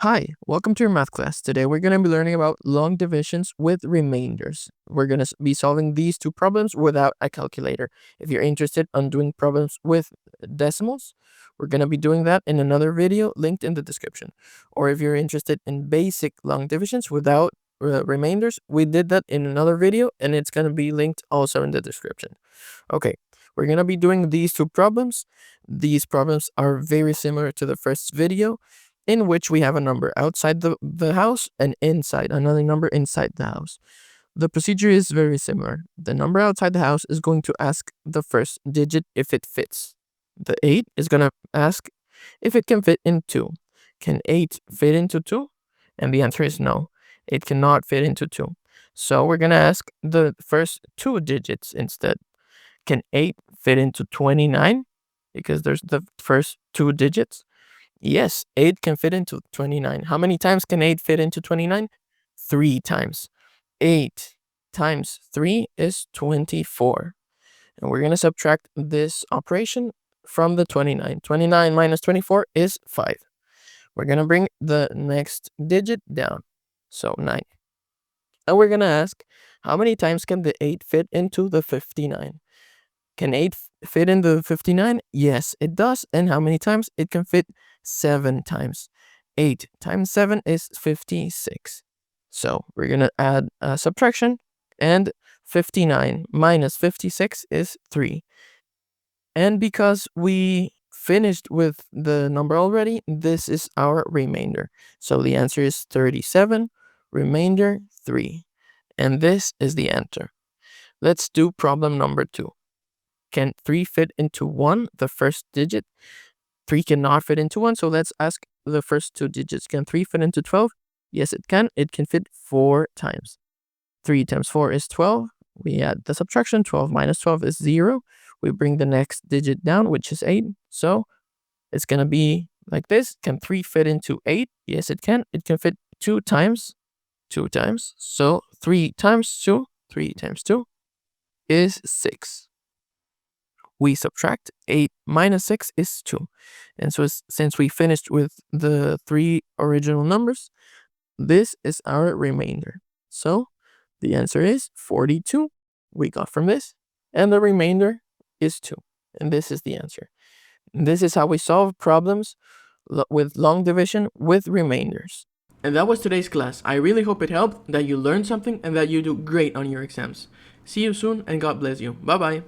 Hi, welcome to your math class. Today we're going to be learning about long divisions with remainders. We're going to be solving these two problems without a calculator. If you're interested in doing problems with decimals, we're going to be doing that in another video linked in the description. Or if you're interested in basic long divisions without remainders, we did that in another video and it's going to be linked also in the description. Okay, we're going to be doing these two problems. These problems are very similar to the first video, in which we have a number outside the house and inside, another number inside the house. The procedure is very similar. The number outside the house is going to ask the first digit if it fits. The 8 is going to ask if it can fit in 2. Can 8 fit into 2? And the answer is no. It cannot fit into 2. So we're going to ask the first two digits instead. Can 8 fit into 29? Because there's the first two digits. Yes, 8 can fit into 29. How many times can 8 fit into 29? 3 times. 8 times 3 is 24. And we're going to subtract this operation from the 29. 29 minus 24 is 5. We're going to bring the next digit down, so 9. And we're going to ask, how many times can the 8 fit into the 59? Can 8 fit in the 59? Yes, it does. And how many times? It can fit 7 times. 8 times 7 is 56. So we're going to add a subtraction, and 59 minus 56 is 3. And because we finished with the number already, this is our remainder. So the answer is 37, remainder 3. And this is the answer. Let's do problem number 2. Can 3 fit into 1, the first digit? 3 cannot fit into 1, so let's ask the first two digits. Can 3 fit into 12? Yes, it can. It can fit 4 times. 3 times 4 is 12. We add the subtraction. 12 minus 12 is 0. We bring the next digit down, which is 8. So it's going to be like this. Can 3 fit into 8? Yes, it can. It can fit 2 times. 2 times. So 3 times 2, 3 times 2 is 6. We subtract 8 minus 6 is 2. And so since we finished with the 3 original numbers, this is our remainder. So the answer is 42 we got from this, and the remainder is 2. And this is the answer. And this is how we solve problems with long division with remainders. And that was today's class. I really hope it helped, that you learned something, and that you do great on your exams. See you soon, and God bless you. Bye-bye.